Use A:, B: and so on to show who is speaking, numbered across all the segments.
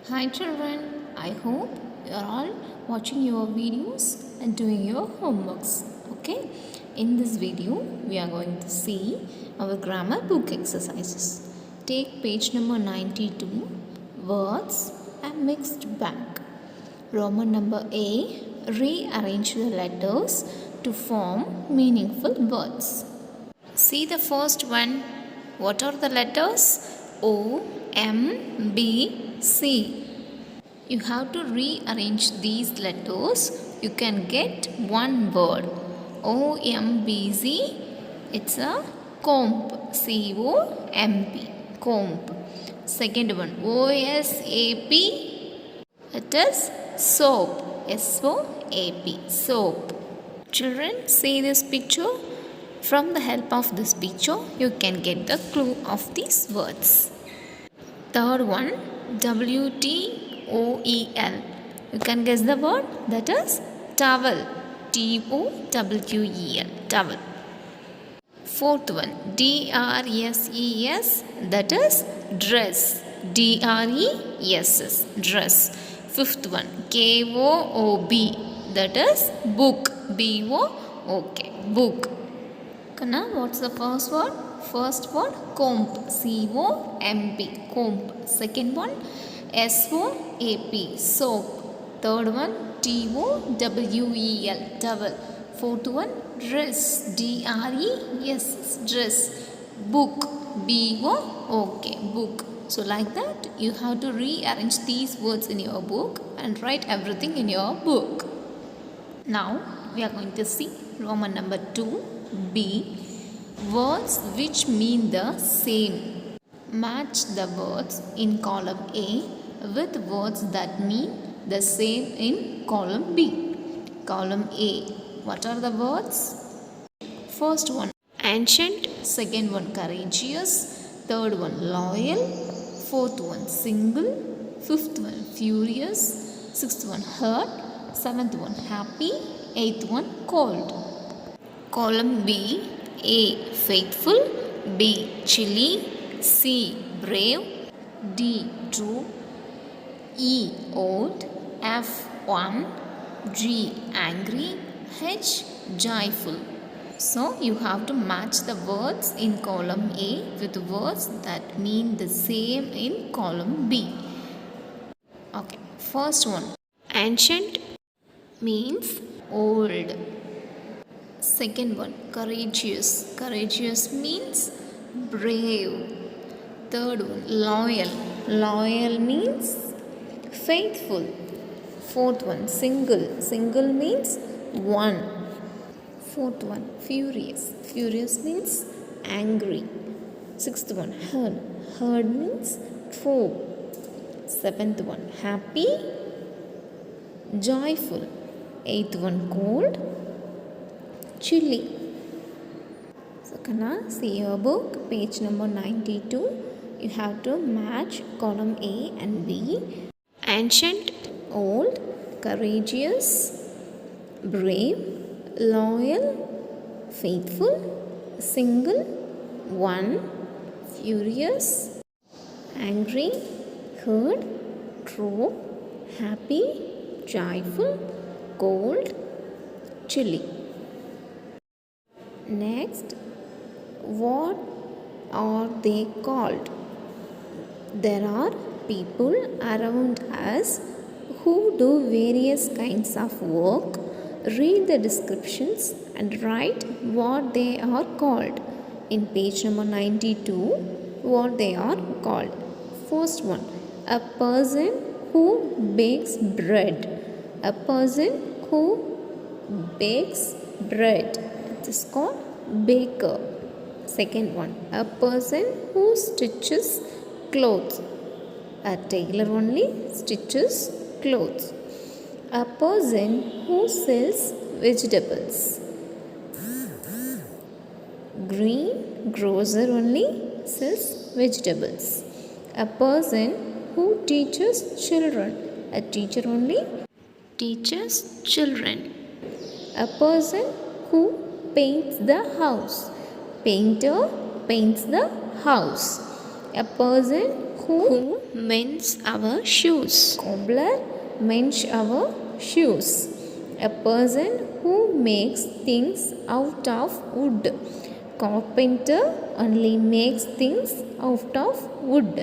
A: Hi children, I hope you are all watching your videos and doing your homeworks. Okay, in this video we are going to see our grammar book exercises. Take page number 92, words and mixed bag. Roman number A, rearrange the letters to form meaningful words. See the first one. What are the letters? O, M, B, C. You have to rearrange these letters. You can get one word. O, M, B, Z. It's a comb. C, O, M, P. Comb. Second one. O, S, A, P. It is soap. S, O, A, P. Soap. Children, see this picture. From the help of this picture, you can get the clue of these words. Third one, WTOEL. You can guess the word, that is towel. TOWEL. Towel. Fourth one, DRESS. That is dress. DRESS. Dress. Fifth one, KOOB. That is book. BOOK. Book. Now, what's the first word? First word, comb. COMB. Comb. Second one, SOAP. Soap. Third one, TOWEL. Towel. Fourth one, dress. DRES. Dress. Book. BOOK. Book. So like that, you have to rearrange these words in your book and write everything in your book. Now, we are going to see Roman number 2. B. Words which mean the same. Match the words in column A with words that mean the same in column B. Column A. What are the words? First one, ancient. Second one, courageous. Third one, loyal. Fourth one, single. Fifth one, furious. Sixth one, hurt. Seventh one, happy. Eighth one, cold. Column B. A. Faithful. B. Chilly. C. Brave. D. True. E. Old. F. One. G. Angry. H. Joyful. So you have to match the words in column A with words that mean the same in column B. Okay. First one. Ancient means old. Second one, courageous. Courageous means brave. Third one, loyal. Loyal means faithful. Fourth one, single. Single means one. Fourth one, furious. Furious means angry. Sixth one, hurt. Hurt means foe. Seventh one, happy. Joyful. Eighth one, cold. Chilly. So, can I see your book, page number 92. You have to match column A and B. Ancient, old, courageous, brave, loyal, faithful, single, one, furious, angry, hurt, true, happy, joyful, cold, chilly. Next, what are they called? There are people around us who do various kinds of work. Read the descriptions and write what they are called. In page number 92, what they are called. First one, a person who bakes bread. A person who bakes bread. It is called baker. Second one, a person who stitches clothes. A tailor only stitches clothes. A person who sells vegetables. Green grocer only sells vegetables. A person who teaches children. A teacher only teaches children. A person who paints the house. Painter paints the house. A person who mends our shoes.
B: Cobbler mends our shoes. A person who makes things out of wood. Carpenter only makes things out of wood.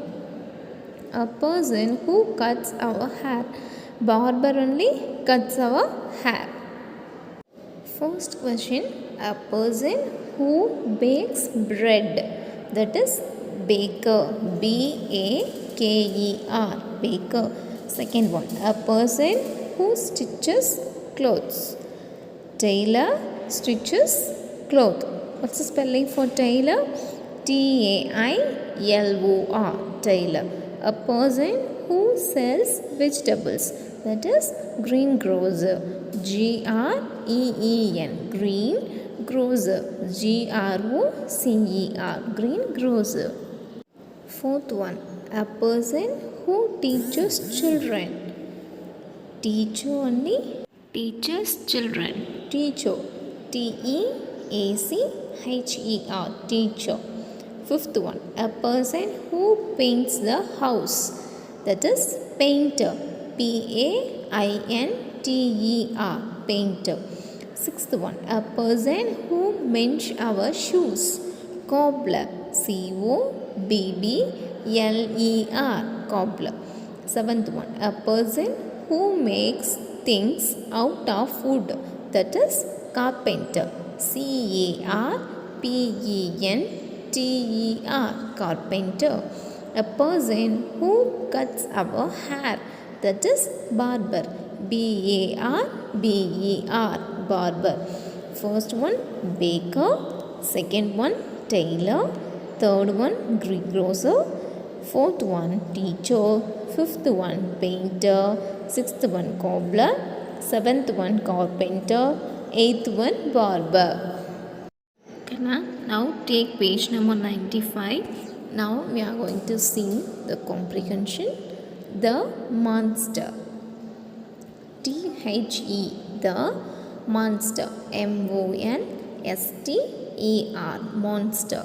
B: A person who cuts our hair. Barber only cuts our hair. First question, a person who bakes bread, that is baker, B-A-K-E-R, baker. Second one, a person who stitches clothes. Tailor stitches cloth. What's the spelling for tailor? T-A-I-L-O-R, tailor. A person who sells vegetables, that is greengrocer, G-R-E-E-N, greengrocer, G-R-O-C-E-R, greengrocer. Fourth one, a person who teaches children. Teacher only
A: Teaches children.
B: teacher, T-E-A-C-H-E-R, teacher. Fifth one, a person who paints the house, that is painter, P-A-I-N-T-E-R, painter. Sixth one, a person who mends our shoes, cobbler, C-O-B-B-L-E-R, cobbler. Seventh one, a person who makes things out of wood, that is carpenter, C-A-R-P-E-N-T-E-R, carpenter. A person who cuts our hair, that is barber, B-A-R-B-E-R, barber. First one baker, second one tailor, third one greengrocer, fourth one teacher, fifth one painter, sixth one cobbler, seventh one carpenter, eighth one barber.
A: Okay, now take page number 95.
B: Now we are going to see the comprehension. The monster, T-H-E, the monster, M-O-N-S-T-E-R, monster.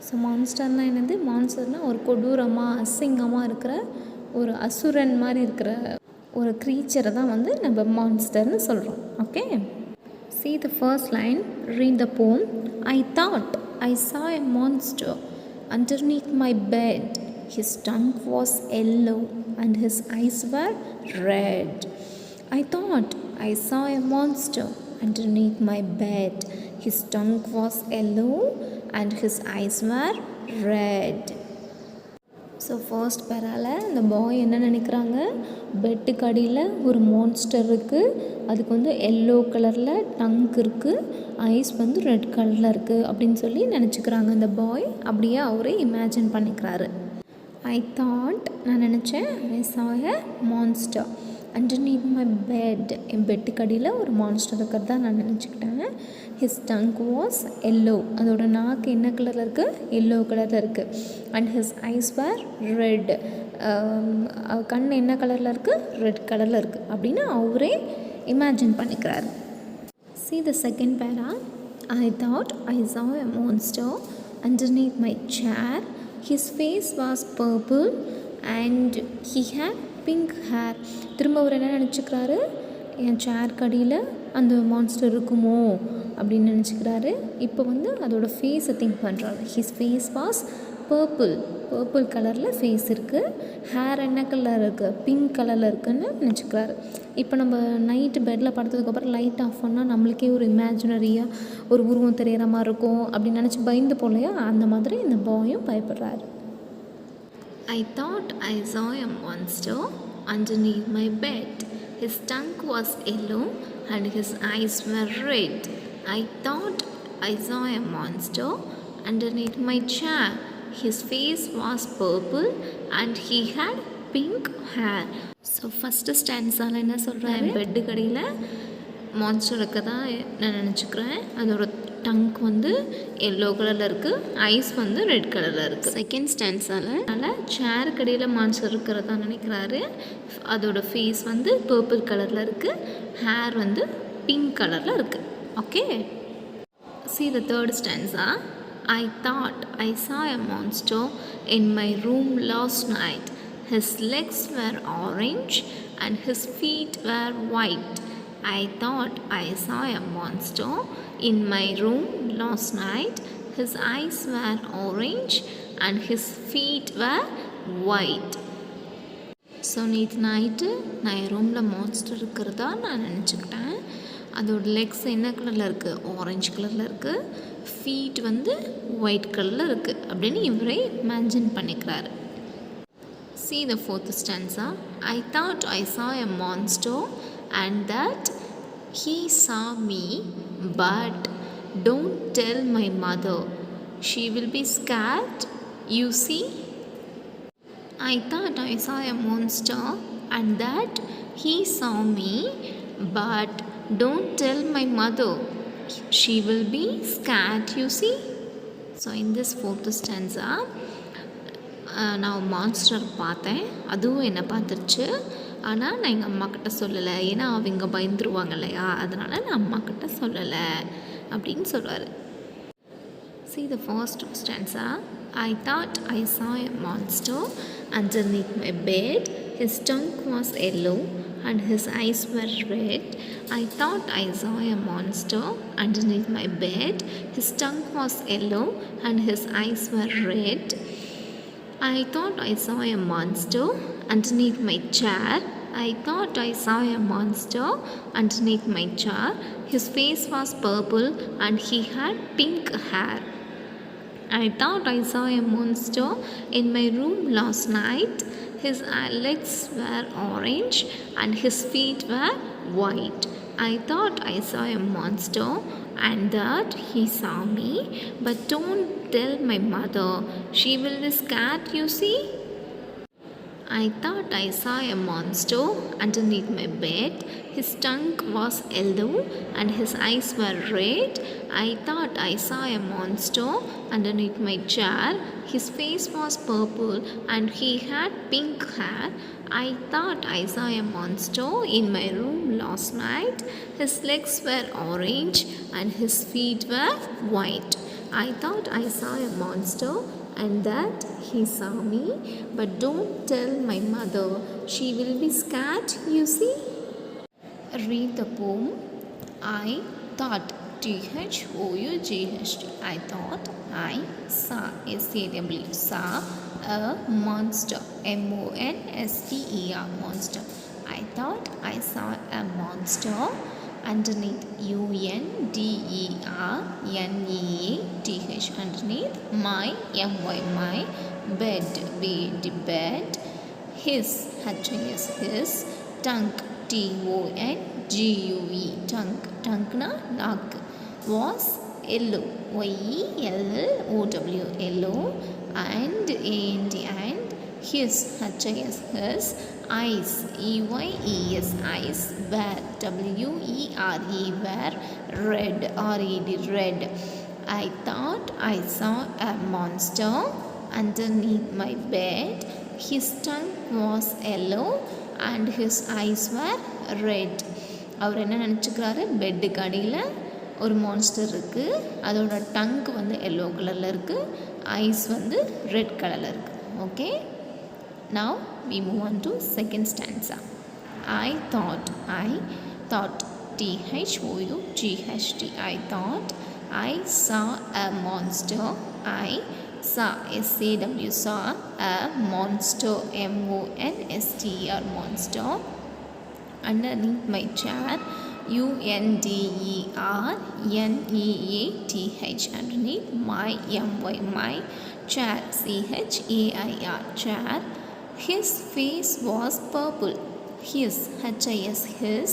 B: So மான்ஸ்டர்னால் என்னது? மான்ஸ்டர்னால் ஒரு கொடூரமாக அசிங்கமாக இருக்கிற ஒரு அசுரன் மாதிரி இருக்கிற ஒரு க்ரீச்சரை தான் வந்து நம்ம மான்ஸ்டர்னு சொல்கிறோம். Okay, see the first line, read the poem. I thought I saw a monster underneath my bed. His tongue was yellow and his eyes were red. I thought I saw a monster underneath my bed. His tongue was yellow and his eyes were red. So first பேரால் இந்த பாய் என்ன நினைக்கிறாங்க, பெட்டுக்கு அடியில் ஒரு monster இருக்குது, அதுக்கு வந்து எல்லோ கலரில் டங்க் இருக்குது, ஐஸ் வந்து ரெட் கலரில் இருக்குது அப்படின்னு சொல்லி நினச்சிக்கிறாங்க. இந்த பாய் அப்படியே அவரே இமேஜின் பண்ணிக்கிறாரு. ஐ தாட், நான் நினச்சேன், ஐ saw a monster underneath my bed, என் பெட்டுக்கு அடியில் ஒரு மான்ஸ்டர் இருக்கிறதா நான் நினச்சிக்கிட்டேன். ஹிஸ் டங்க் வாஸ் எல்லோ, அதோட நாக்கு என்ன கலரில் இருக்குது? எல்லோ கலரில் இருக்குது. And his eyes were red, கண் என்ன கலரில் இருக்குது? ரெட் கலரில் இருக்குது அப்படின்னு அவரே இமேஜின் பண்ணிக்கிறாரு. See the second para. I thought I saw a monster underneath my chair. His face was purple and he had pink hair. திரும்ப அவர் என்ன நினச்சிக்கிறாரு, என் சேர் கடியில் அந்த மான்ஸ்டர் இருக்குமோ அப்படின்னு நினச்சிக்கிறாரு. இப்போ வந்து அதோடய ஃபேஸை திங்க் பண்ணுறாரு. ஹிஸ் ஃபேஸ் வாஸ் பர்பிள் கலரில் ஃபேஸ் இருக்குது. ஹேர் என்ன கலர் இருக்குது? பிங்க் கலரில் இருக்குதுன்னு நினச்சிக்கிறாரு. இப்போ நம்ம நைட்டு பெட்டில் படுத்ததுக்கப்புறம் லைட் ஆஃப் பண்ணால் நம்மளுக்கே ஒரு இமேஜினரியாக ஒரு உருவம் தெரிகிற மாதிரி இருக்கும் அப்படின்னு நினச்சி பயந்து போலையா, அந்த மாதிரி இந்த பாயும் பயப்படுறாரு.
A: I thought I saw a monster underneath my bed. His tongue was yellow and his eyes were red. I thought I saw a monster underneath my chair. His face was purple and he had pink hair. So first ஸ்டான்ஸால் என்ன சொல்கிறேன், bed கடையில் monster இருக்க தான் நான் நினச்சிக்கிறேன். அதோட tongue வந்து yellow கலரில் இருக்குது, ஐஸ் வந்து ரெட் கலரில் இருக்குது. செகண்ட் ஸ்டான்ஸால் அதனால் சேர் கடையில் மான்ஸ்டர் இருக்கிறதா நினைக்கிறாரு. அதோட ஃபேஸ் வந்து பர்பிள் கலரில் இருக்குது, ஹேர் வந்து பிங்க் கலரில் இருக்குது. Okay, see the third stanza. I thought I saw a monster in my room last night. his legs were orange and his feet were white. I thought I saw a monster in my room last night. His eyes were orange and his feet were white. So நேற்று night நான் என் ரூமில் monster இருக்கிறதா நான் நினச்சிக்கிட்டேன். அதோட Lex என்ன கலரில் இருக்குது? Orange கலரில் இருக்குது. ஃபீட் வந்து ஒயிட் கலரில் இருக்குது அப்படின்னு இவரே இமேஜின் பண்ணிக்கிறாரு. See the fourth stanza. I thought I saw a monster and that he saw me, but don't tell my mother. She will be scared, you see. I thought I saw a monster and that he saw me, but don't tell my mother. She will be scared, you see. So in this fourth stanza, நான் monster பார்த்தேன், அதுவும் என்னை பார்த்துருச்சு. ஆனால் நான் எங்கள் அம்மாக்கிட்ட சொல்லலை, ஏன்னா அவங்க பயந்துருவாங்க இல்லையா, அதனால் நான் அம்மாக்கிட்ட சொல்லலை அப்படின்னு சொல்கிறாரு. See the first stanza. I thought I saw a monster underneath my bed. His tongue was yellow and his eyes were red. I thought I saw a monster underneath my bed. His tongue was yellow and his eyes were red. I thought I saw a monster underneath my chair. I thought I saw a monster underneath my chair. His face was purple and he had pink hair. I thought I saw a monster in my room last night. His legs were orange and his feet were white. I thought I saw a monster and that he saw me, but don't tell my mother. She will be scared, you see. I thought I saw a monster underneath my bed. His tongue was yellow and his eyes were red. I thought I saw a monster underneath my chair. His face was purple and he had pink hair. I thought I saw a monster in my room last night. His legs were orange and his feet were white. I thought I saw a monster and that he saw me, but don't tell my mother. She will be scared, you see. Read the poem. I thought, T-H-O-U-G-H-T. I thought I saw, S-A-W, saw a monster, M-O-N-S-T-E-R, monster. I thought I saw a monster underneath, U-N-D-E-R-N-E-A-T-H, underneath my, M-Y, my bed, bed, his, H-I-S, his, tongue, T-O-N-G-U-E, tongue na naak, was yellow, Y-E-L-L-O-W, yellow, and his, H-I-S, his, eyes, E-Y-E-S, eyes, were, W-E-R-E, were, red, R-E-D, red. I thought I saw a monster underneath my bed. His tongue was yellow and his eyes were red. அவர் என்ன நினச்சிக்கிறாரு? பெட்டுக்கு அடியில் ஒரு monster இருக்குது, அதோட tongue வந்து yellow கலரில் இருக்குது, ice வந்து ரெட் கலரில் இருக்குது. Okay, now we move on to second stanza. I thought, T-H-O-U-G-H-T, I thought I saw a monster. I saw, S-A-W, saw a monster, M-O-N-S-T-E-R, monster, underneath my chair, U-N-D-E-R-N-E-A-T-H, underneath my, M-Y, my chair, C-H-A-I-R, chair. His face was purple. His, H-I-S, his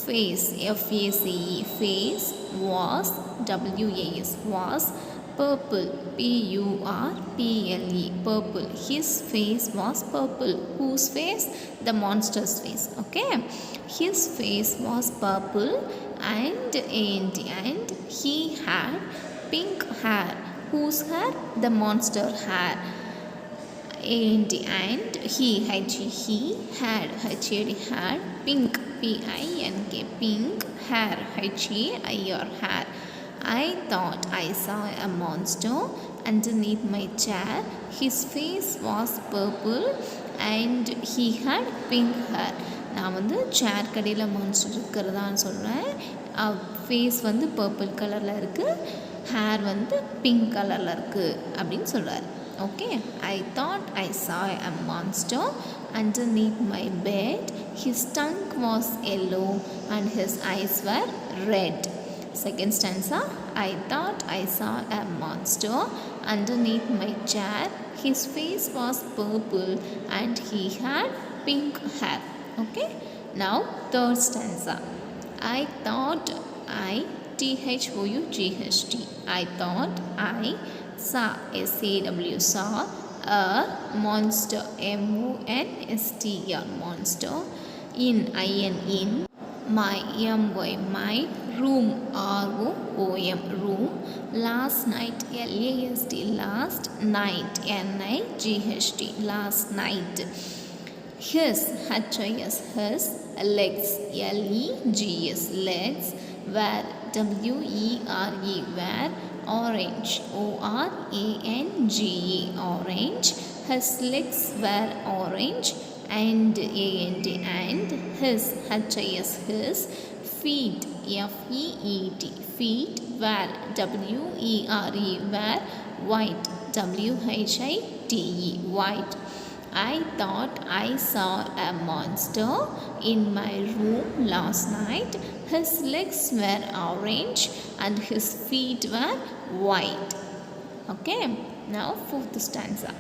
A: face, F-A-C-E, face, was, W-A-S, was purple, P-U-R-P-L-E, purple. His face was purple. Whose face? The monster's face. Okay, his face was purple and he had pink hair. Whose hair? The monster hair. And he had pink, P-I-N-K, pink hair, H-A-I-R, hair. I thought I saw a monster underneath my chair. His face was purple and he had pink hair. நான் வந்து சேர் கடையில் monster இருக்கிறதான்னு சொல்கிறேன். Face வந்து purple கலரில் இருக்குது, hair வந்து pink கலரில் இருக்குது அப்படின்னு சொல்கிறார். Okay, I thought I saw a monster underneath my bed. His tongue was yellow and his eyes were red. Second stanza, I thought I saw a monster underneath my chair. His face was purple and he had pink hair. Okay, now third stanza, I thought I thought I thought I saw saw a monster monster monster in my my room room last night last night last night. His his legs legs were were orange orange orange. His legs were orange and his his feet feet were were white white. I thought I saw a monster in my room last night. His legs were orange and his feet were white. Okay, now fourth stanza.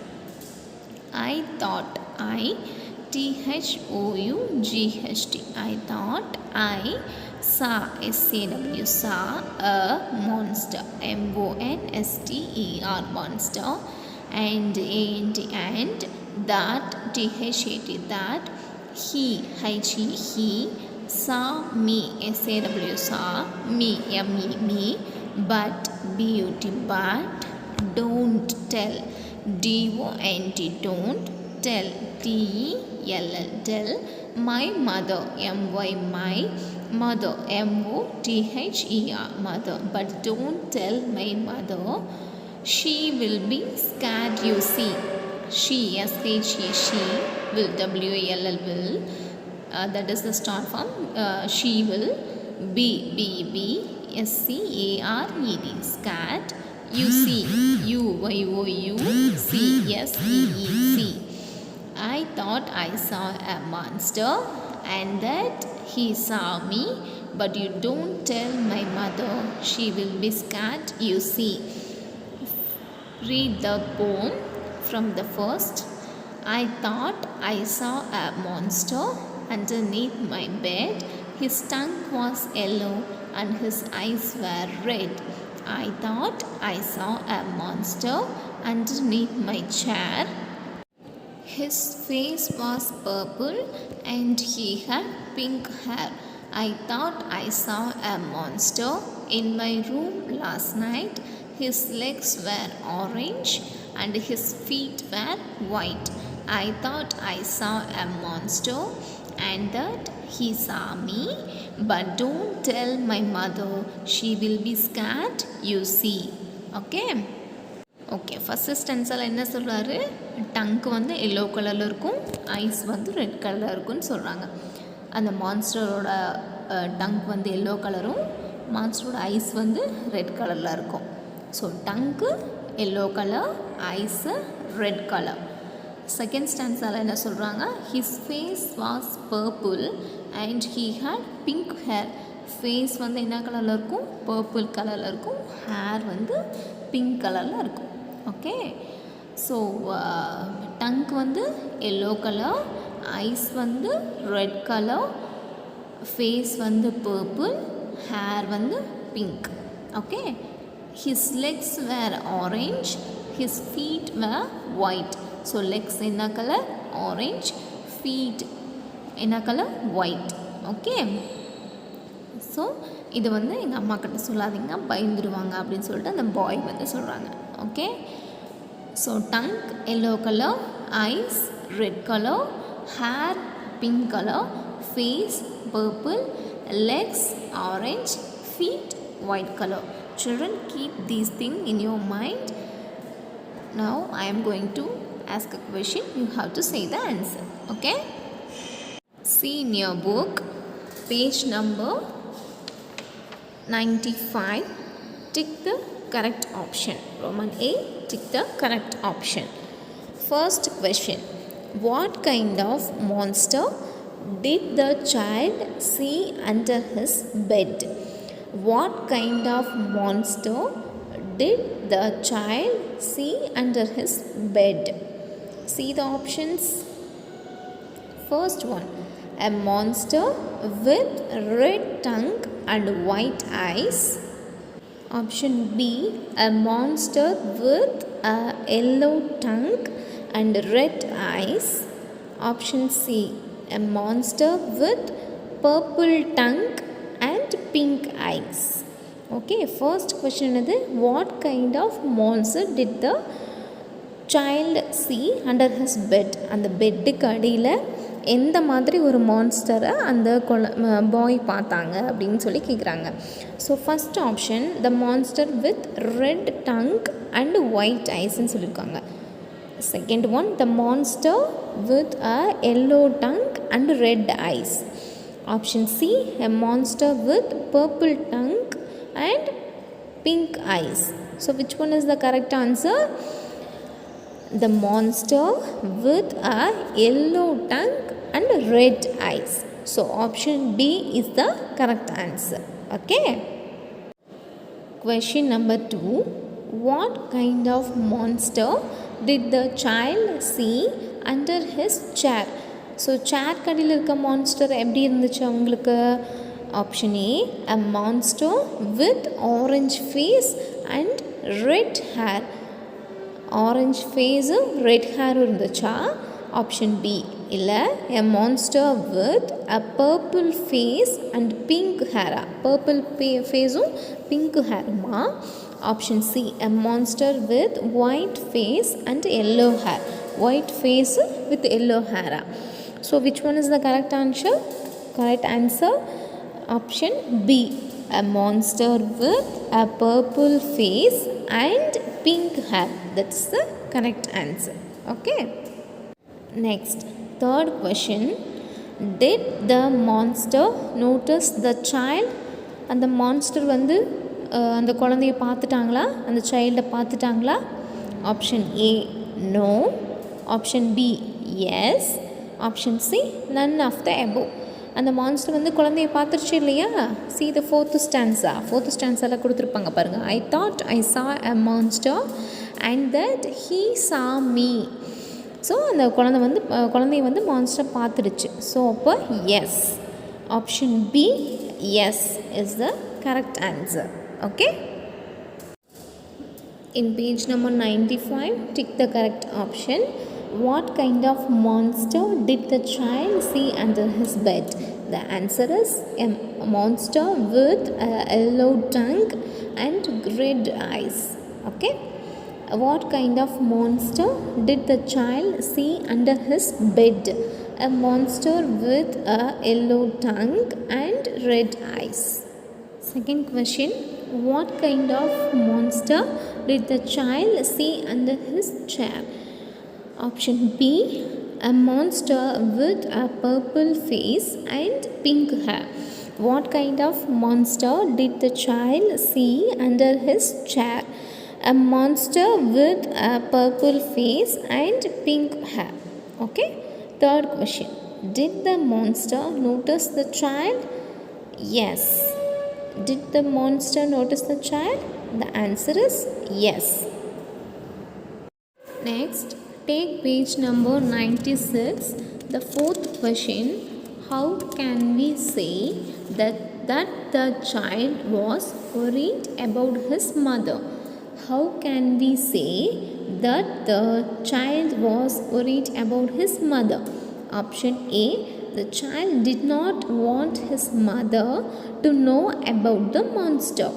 A: I thought I thought I saw saw a monster monster monster and that that he saw me saw me me but beauty but don't tell don't tell tell my mother my mother mother but don't tell my mother, she will be scared you see. She she will will that is the start form. She will be scared you see you see see. I thought I saw a monster and that he saw me, but you don't tell my mother, she will be scared you see. Read the poem from the first. I thought I saw a monster underneath my bed. His tongue was yellow and his eyes were red. I thought I saw a monster underneath my chair. His face was purple and he had pink hair. I thought I saw a monster in my room last night. His legs were orange and his feet were white. I thought I saw a monster and that he saw me, but don't tell my mother, she will be scared you see. Okay, okay, first ஸ்டென்ஸில் என்ன சொல்கிறாரு, டங்க்கு வந்து yellow கலரில் இருக்கும், ice வந்து red கலரில் இருக்குன்னு சொல்கிறாங்க. அந்த மான்ஸ்டரோட டங்க் வந்து எல்லோ கலரும் மான்ஸ்டரோட ஐஸ் வந்து ரெட் கலரில் இருக்கும். So tongue yellow colour, eyes red colour. Second ஸ்டான்ஸால் என்ன சொல்கிறாங்க, his face was purple and he had pink hair. Face வந்து என்ன கலரில் இருக்கும், பர்பிள் கலரில் இருக்கும், ஹேர் வந்து பிங்க் கலரில் இருக்கும். ஓகே, ஸோ டங்க் வந்து எல்லோ கலர், ஐஸ் வந்து ரெட் கலர், ஃபேஸ் வந்து பர்பிள், ஹேர் வந்து pink. Okay, his legs were orange, his feet were white. So legs என்ன கலர், ஆரஞ்ச், ஃபீட் என்ன கலர், ஒயிட். ஓகே, ஸோ இது வந்து எங்கள் அம்மா கிட்ட சொல்லாதீங்க, பயந்துருவாங்க அப்படின்னு சொல்லிட்டு அந்த பாய் வந்து சொல்கிறாங்க. Okay, so tongue yellow colour, eyes red colour, hair pink colour, face purple, legs orange, feet white color. Children, keep these things in your mind. Now I am going to ask a question, you have to say the answer. Okay? See in your book, page number 95, tick the correct option. Roman A, tick the correct option. First question, what kind of monster did the child see under his bed? What kind of monster did the child see under his bed? See the options. First one, a monster with red tongue and white eyes. Option B, a monster with a yellow tongue and red eyes. Option C, a monster with purple tongue and pink eyes. Okay, first question is, what kind of monster did the child see under his bed? அந்த பெட்டுக்கு அடியில் எந்த மாதிரி ஒரு மான்ஸ்டரை அந்த பாய் பார்த்தாங்க அப்படின்னு சொல்லி கேட்குறாங்க. So first option, the monster with red tongue and white ஐஸ்ன்னு சொல்லியிருக்காங்க. Second one, the monster with a yellow tongue and red eyes. Option C, a monster with purple tongue and pink eyes. So which one is the correct answer? The monster with a yellow tongue and red eyes. So option B is the correct answer. Okay. Question number 2, what kind of monster did the child see under his chair? So chair கடியில் இருக்க monster எப்படி இருந்துச்சு அவங்களுக்கு? Option A, a monster with orange face and red hair. Orange face, red hair இருந்துச்சா? Option B, இல்லை, a monster with a purple face and pink hair. Purple faceும் pink hairமா? Option C, a monster with white face and yellow hair. White face with yellow hair. So which one is the correct answer? Correct answer, option B, a monster with a purple face and pink hair. That's the correct answer. Okay. Next, third question, did the monster notice the child? அந்த monster வந்து அந்த குழந்தைய பார்த்துட்டாங்களா? அந்த சைல்டை பார்த்துட்டாங்களா? Option A, no. Option B, yes. Option C, none of the above. அந்த monster வந்து குழந்தைய பார்த்துருச்சு இல்லையா? See the fourth stanza. fourth stanzaல கொடுத்துருப்பாங்க பாருங்கள். I thought I saw a monster and that he saw me. So அந்த குழந்தைய வந்து மான்ஸ்டர் பார்த்துடுச்சு. ஸோ அப்போ yes. Option B, yes is the correct answer. Okay. In page number 95, tick the correct option. What kind of monster did the child see under his bed? The answer is a monster with a yellow tongue and red eyes. Okay. What kind of monster did the child see under his bed? A monster with a yellow tongue and red eyes. Second question, what kind of monster did the child see under his chair? Option B, a monster with a purple face and pink hair. What kind of monster did the child see under his chair? A monster with a purple face and pink hair. Okay. Third question, did the monster notice the child? Yes. Did the monster notice the child? The answer is yes. Next, take page number 96. The fourth question, how can we say that the child was worried about his mother? How can we say that the child was worried about his mother? Option A, the child did not want his mother to know about the monster.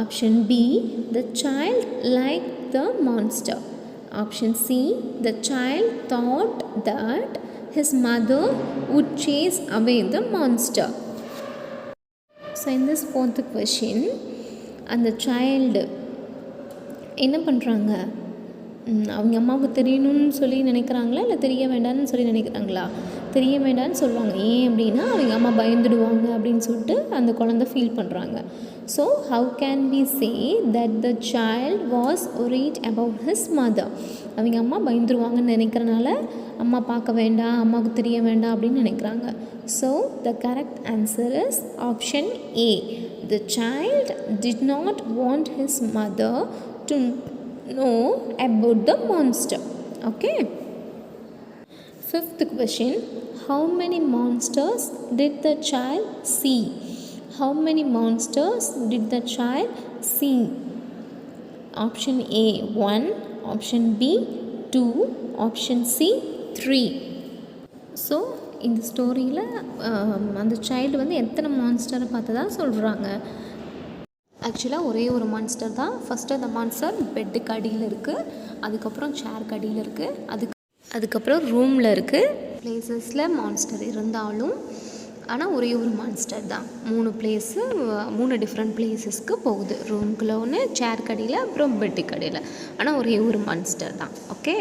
A: Option B, the child liked the monster. Option C, the child thought that his mother would chase away the monster. So in this fourth question, அந்த child என்ன பண்ணுறாங்க?
B: அவங்க அம்மாவுக்கு தெரியணும்னு சொல்லி நினைக்கிறாங்களா இல்லை தெரிய வேண்டாம்னு சொல்லி நினைக்கிறாங்களா? தெரிய வேண்டாம்னு சொல்லுவாங்க. ஏன் அப்படின்னா அவங்க அம்மா பயந்துடுவாங்க அப்படின்னு சொல்லிட்டு அந்த குழந்தை ஃபீல் பண்ணுறாங்க. So how can we say that the child was worried about his mother? அவங்க அம்மா பயந்துருவாங்கன்னு நினைக்கிறனால அம்மா பார்க்க வேண்டாம், அம்மாவுக்கு தெரிய வேண்டாம் அப்படின்னு நினைக்கிறாங்க. So the correct answer is option A. The child did not want his mother to know about the monster. Okay. Fifth question. How many monsters did the child see? How many monsters did the child see? Option A 1, option B 2, option C 3. So இந்த ஸ்டோரியில் அந்த child வந்து எத்தனை மான்ஸ்டரை பார்த்ததா சொல்கிறாங்க? ஆக்சுவலாக ஒரே ஒரு மான்ஸ்டர் தான். ஃபஸ்ட்டு அந்த மான்ஸ்டர் பெட்டுக்கு அடியில் இருக்குது, அதுக்கப்புறம் சேருக்கு அடியில் இருக்குது, அதுக்கப்புறம் ரூமில் இருக்குது. பிளேசஸில் மான்ஸ்டர் இருந்தாலும் ஆனால் ஒரே ஒரு மான்ஸ்டர் தான். 3 டிஃப்ரெண்ட் பிளேசஸ்க்கு போகுது. ரூம்குள்ளே ஒன்று, சேருக்கு அடியில், அப்புறம் பெட்டுக்கு அடியில். ஆனால் ஒரே ஒரு மான்ஸ்டர் தான். ஓகே.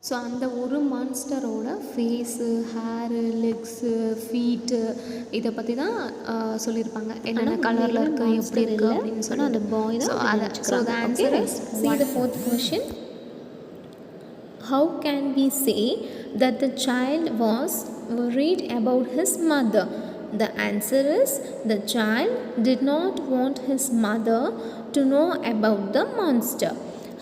B: ஸோ அந்த ஒரு மான்ஸ்டரோட ஃபேஸு, ஹேரு, லெக்ஸு, ஃபீட்டு இதை பற்றி தான் சொல்லியிருப்பாங்க. என்னென்ன கலரில் இருக்குது, எப்படி இருக்குது அப்படின்னு சொல்லி அந்த பாய் தான். So the answer is see the fourth question. How can we say that the child was worried about his mother? The answer is the child did not want his mother to know about the monster.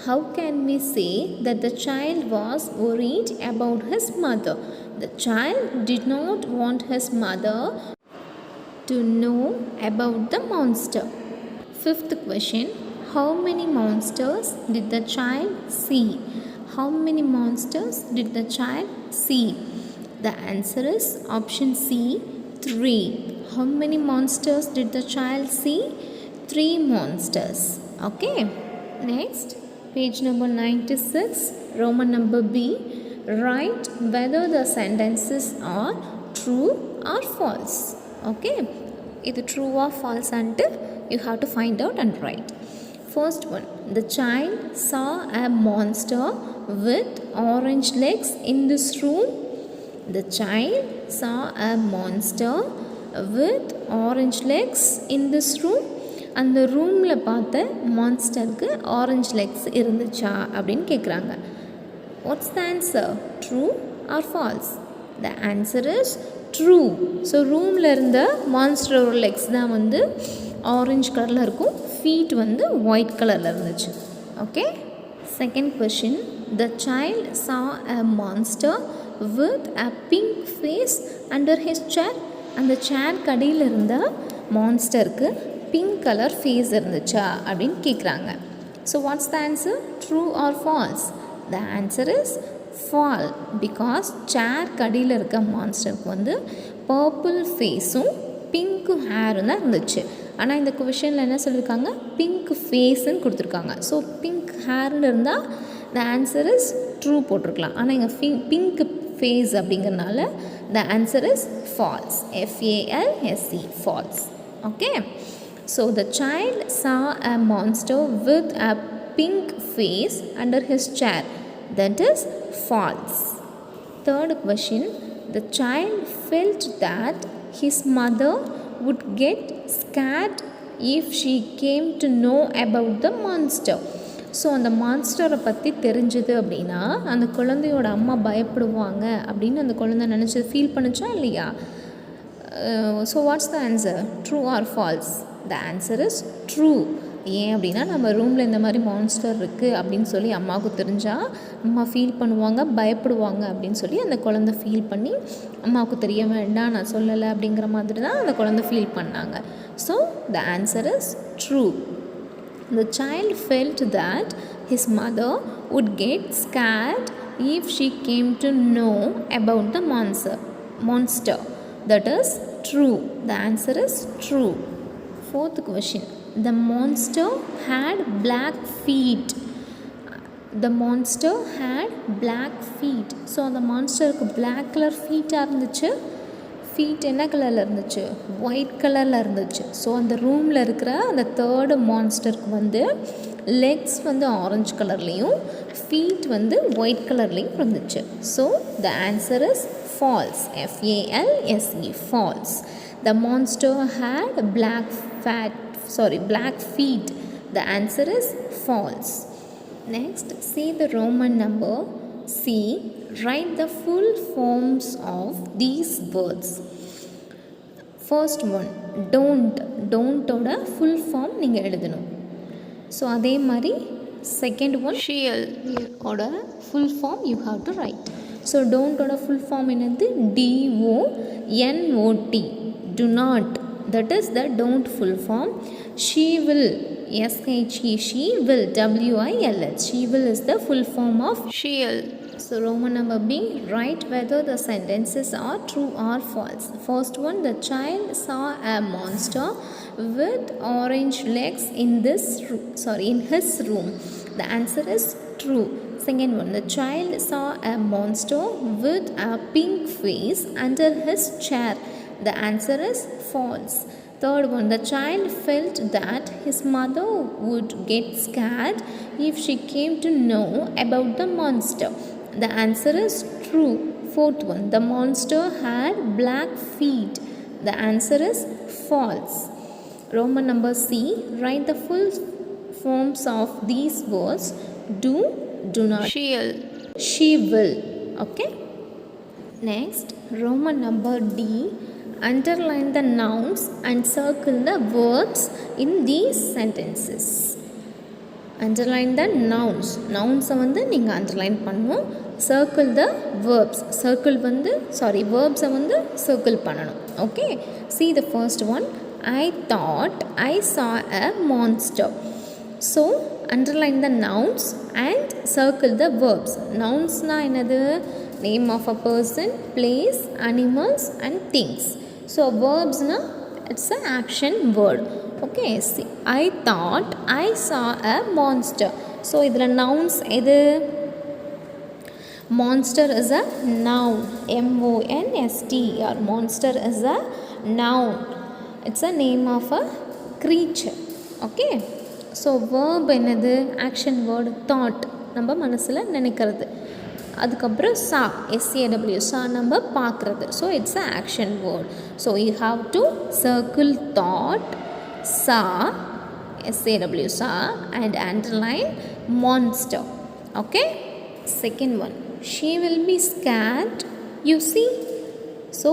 B: How can we say that the child was worried about his mother? The child did not want his mother to know about the monster. Fifth question. How many monsters did the child see? How many monsters did the child see? The answer is option C 3. How many monsters did the child see? 3 monsters. Okay. Next. Page number 96, Roman number B. Write whether the sentences are true or false. Okay. Either true or false until you have to find out and write. First one. The child saw a monster with orange legs in this room. The child saw a monster with orange legs in this room. அந்த ரூமில் பார்த்த மான்ஸ்டருக்கு orange Lex இருந்துச்சா அப்படின்னு கேட்குறாங்க. Watts the answer? True or false? The answer is true. So ரூமில் இருந்த மான்ஸ்டரோட Lex தான் வந்து ஆரஞ்சு கலரில் இருக்கும், ஃபீட் வந்து ஒயிட் கலரில் இருந்துச்சு. Okay. Second question. The child saw a monster with a pink face under his chair. அந்த சேர் கடியில் இருந்த மான்ஸ்டருக்கு பிங்க் கலர் ஃபேஸ் இருந்துச்சா அப்படின்னு கேட்குறாங்க. So what's the answer? True or false? The answer is false. Because chair கடியில் இருக்க மான்ஸ்டருக்கு வந்து purple ஃபேஸும் pink ஹேரும் தான் இருந்துச்சு. ஆனால் இந்த கொஷனில் என்ன சொல்லியிருக்காங்க? பிங்க் ஃபேஸுன்னு கொடுத்துருக்காங்க. ஸோ பிங்க் ஹேர்னு இருந்தால் த ஆன்சர் இஸ் ட்ரூ போட்டிருக்கலாம். ஆனால் இங்கே பிங்க் ஃபேஸ் அப்படிங்கிறனால the answer is false. FALSE, false. Okay. So the child saw a monster with a pink face under his chair. That is false. Third question. The child felt that his mother would get scared if she came to know about the monster. So அந்த மான்ஸ்டரை பற்றி தெரிஞ்சது அப்படின்னா அந்த குழந்தையோட அம்மா பயப்படுவாங்க அப்படின்னு அந்த குழந்தை நினச்சி ஃபீல் பண்ணுச்சா இல்லையா? So what's the answer? True or false? The answer is true. ஏன் அப்படின்னா நம்ம ரூமில் இந்த மாதிரி மான்ஸ்டர் இருக்குது அப்படின்னு சொல்லி அம்மாவுக்கு தெரிஞ்சால் அம்மா ஃபீல் பண்ணுவாங்க, பயப்படுவாங்க அப்படின்னு சொல்லி அந்த குழந்தை ஃபீல் பண்ணி அம்மாவுக்கு தெரிய வேண்டாம், நான் சொல்லலை அப்படிங்கிற மாதிரி தான் அந்த குழந்தை ஃபீல் பண்ணாங்க. So the answer is true. The child felt that his mother would get scared if she came to know about the monster. That is true. The answer is true. Fourth question. The monster had black feet. The monster had black feet. So அந்த மான்ஸ்டருக்கு black colour ஃபீட்டாக இருந்துச்சு. Feet என்ன கலரில் இருந்துச்சு? White கலரில் இருந்துச்சு. So அந்த ரூமில் இருக்கிற அந்த தேர்டு மான்ஸ்டருக்கு வந்து லெக்ஸ் வந்து ஆரஞ்சு கலர்லேயும் ஃபீட் வந்து ஒயிட் கலர்லேயும் இருந்துச்சு. So the answer is false. FALSE false. The monster had black feet. The answer is false. Next, see the Roman number C. Write the full forms of these words. First one, don't. Don't-ஓட full form நீங்கள் எழுதணும். So அதே மாதிரி second one
A: shield
B: ஓட full form you have to write. So don't-ஓட full form என்னது? DONOT. Do not. That is the don't full form. She will. SHE. She will. WILL. She will is the full form of
A: shield.
B: So Roman number B. Write whether the sentences are true or false. First one, the child saw a monster with orange legs in his room. The answer is true. Second one, the child saw a monster with a pink face under his chair. The answer is false. Third one, the child felt that his mother would get scared if she came to know about the monster. The answer is true. Fourth one, the monster had black feet. The answer is false. Roman number C. Write the full forms of these words. Do not.
A: shield.
B: She will. Okay. Next, Roman number D. Underline the nouns and circle the verbs in these sentences. Underline the nouns. Nouns-ஐ வந்து நீங்கள் underline பண்ணணும். Circle the verbs. Verbs-ஐ வந்து circle பண்ணணும். Okay. See the first one. I thought I saw a monster. So underline the nouns and circle the verbs. Nouns-னா என்னது? Name of a person, place, animals and things. So verbs-na it's an action word. Okay, see, I thought I saw a monster. So idhula nouns edu? Monster is a noun. MONSTER. Monster is a noun. It's a name of a creature. Okay. So verb என்னது? Action word thought. நம்ம மனசில் நினைக்கிறது. அதுக்கப்புறம் SAW saw நம்ம பார்க்குறது. So it's a action word. So you have to circle that SAW saw and underline monster. Okay. Second one, she will be scared. You see. So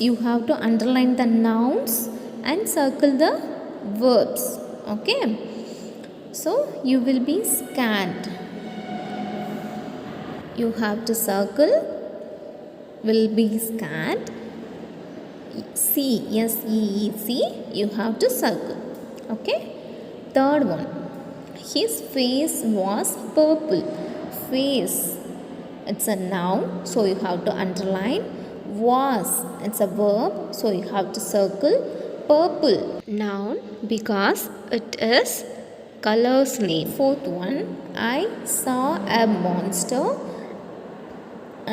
B: you have to underline the nouns and circle the verbs. Okay. So you will be scared. You have to circle will be scared. SEEC you have to circle. Okay. Third one, his face was purple. Face, it's a noun, so you have to underline. Was, it's a verb, so you have to circle. Purple, noun, because it is color's name. Fourth one, I saw a monster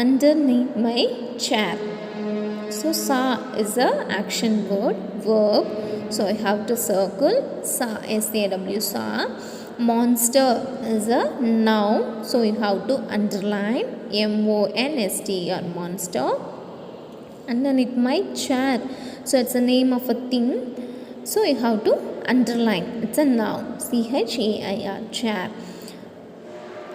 B: underneath my chair. So saw is a action word, verb, so I have to circle SAW saw. Monster is a noun, so you have to underline MONSTER monster. Underneath my chair, so it's a name of a thing, so you have to underline. It's a noun, CHAIR, chair.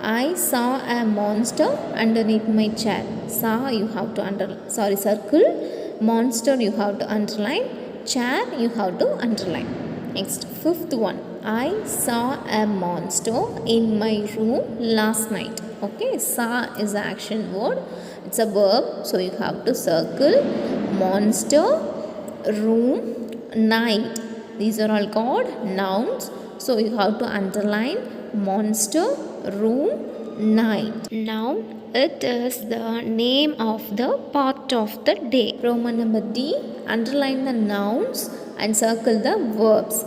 B: I saw a monster underneath my chair. Saw you have to circle. Monster you have to underline. Chair you have to underline. Next, fifth one. I saw a monster in my room last night. Okay, saw is an action word. It's a verb, so you have to circle. Monster, room, night. These are all called nouns, so you have to underline monster, room, night. Now it is the name of the part of the day. Roman number D. Underline the nouns and circle the verbs.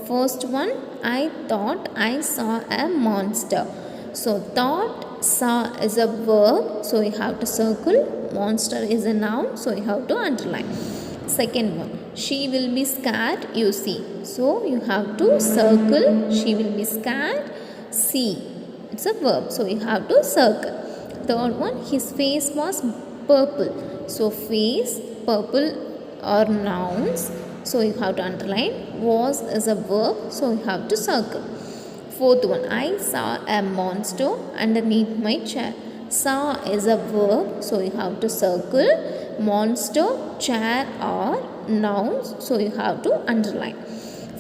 B: First one, I thought I saw a monster. So thought, saw is a verb, so you have to circle. Monster is a noun, so you have to underline. Second one, she will be scared, you see. So you have to circle she will be scared, see. It's a verb, so you have to circle. Third one, his face was purple. So face, purple are nouns, so you have to underline. Was is a verb, so you have to circle. Fourth one, I saw a monster underneath my chair. Saw is a verb, so you have to circle. Monster, chair are nouns, so you have to underline.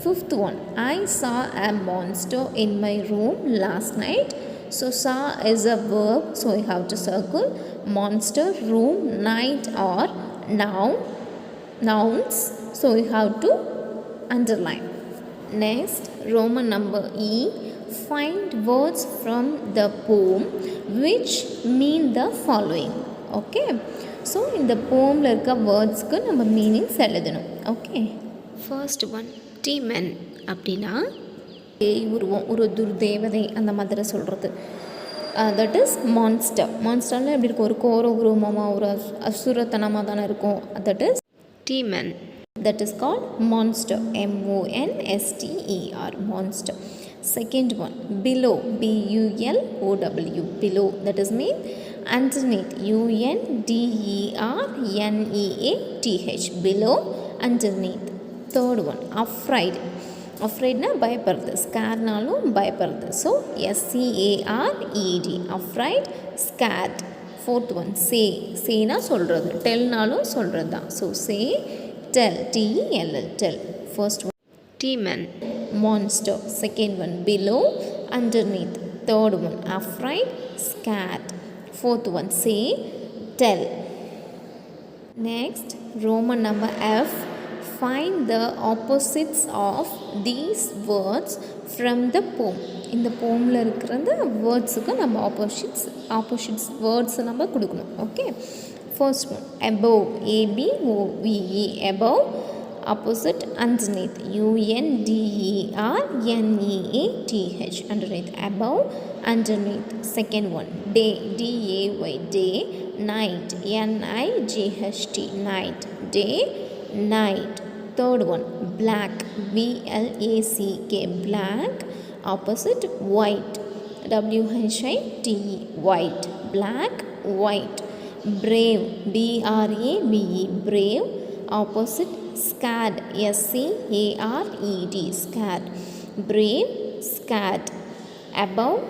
B: Fifth one, I saw a monster in my room last night. So saw is a verb, so you have to circle. Monster, room, night are nouns, so you have to underline. Next, Roman number E. Find words from the poem which mean the following. Okay, so இந்த போமில் இருக்க வேர்ட்ஸ்க்கு நம்ம meanings எழுதணும். Okay,
A: first one demon அப்படின்னா
B: பேய் உருவம், ஒரு துர்தேவதை அந்த மாதிரி சொல்கிறது. That is monster. மான்ஸ்டர்னால் எப்படி இருக்கும்? ஒரு கோர உருவமாக, ஒரு அசுரத்தனமாக தானே இருக்கும். That is
A: demon.
B: That is called monster. monster, monster. Second one, below, below, below, that is mean underneath, underneath, below, underneath. Third one, afraid. afraidனா பயப்படுறது, ஸ்கேர்னாலும் பயப்படுறது. So SCARED, afraid, scared. Fourth one, sayனா சொல்கிறது, டெல்னாலும் சொல்கிறது தான். So say, tell, TELL, tell. First one,
A: demon,
B: monster. Second one, below, underneath. Third one, afraid, scared. Fourth one, say, tell. Next, Roman number F. Find the opposites of these words from the poem. இந்த போமில் இருக்கிற அந்த வேர்ட்ஸுக்கு நம்ம opposites வேர்ட்ஸை நம்ம கொடுக்கணும். Okay, first one, above, ABOVE, above. Opposite, underneath, UNDERNEATH, underneath, above, underneath. Second one, day, DAY, day. Night, NIGHT, night, day, night. Third one, black, BLACK, black. Opposite, white, WHITE, white, black, white. Brave, BRAVE, brave. Opposite, scared, SCARED, scared. Brave, scared. Above,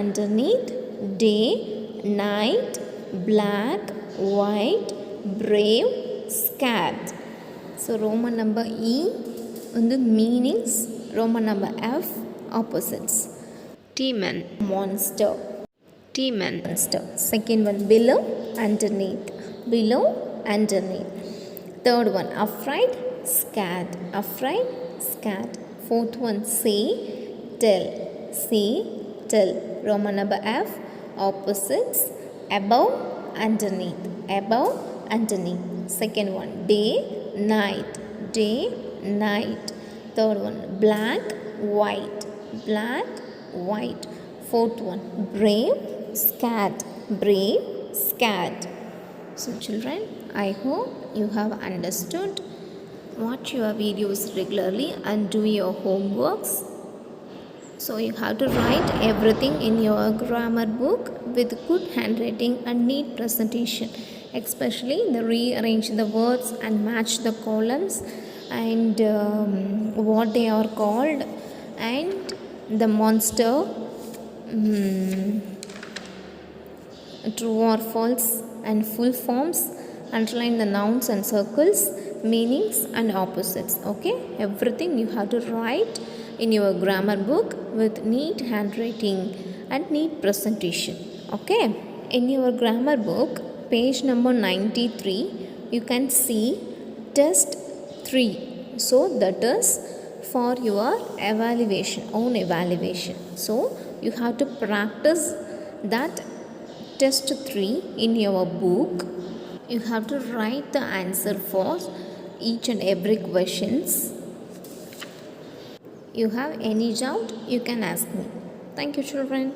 B: underneath, day, night, black, white, brave, scared. So Roman number E வந்து meanings, Roman number F opposites.
A: demon,
B: Monster,
A: demon.
B: monster. Second one, below, underneath, below, underneath. Third one, afraid, scared, afraid, scared. Fourth one, say, tell, Roman number F opposites, above, underneath, above, underneath. Second one, day, night, Third one, black, white, Fourth one, brave, scared, So children, I hope you have understood. Watch your videos regularly and do your homeworks. So you have to write everything in your grammar book with good handwriting and neat presentation. Especially the rearrange the words and match the columns and what they are called, and the monster, true or false and full forms. Underline the nouns and circles, meanings and opposites. Okay, everything you have to write in your grammar book with neat handwriting and neat presentation. Okay, in your grammar book, page number 93, you can see test 3. So that is for your own evaluation. So you have to practice that test 3 in your book. You have to write the answer for each and every questions. You have any doubt, you can ask me. Thank you, children.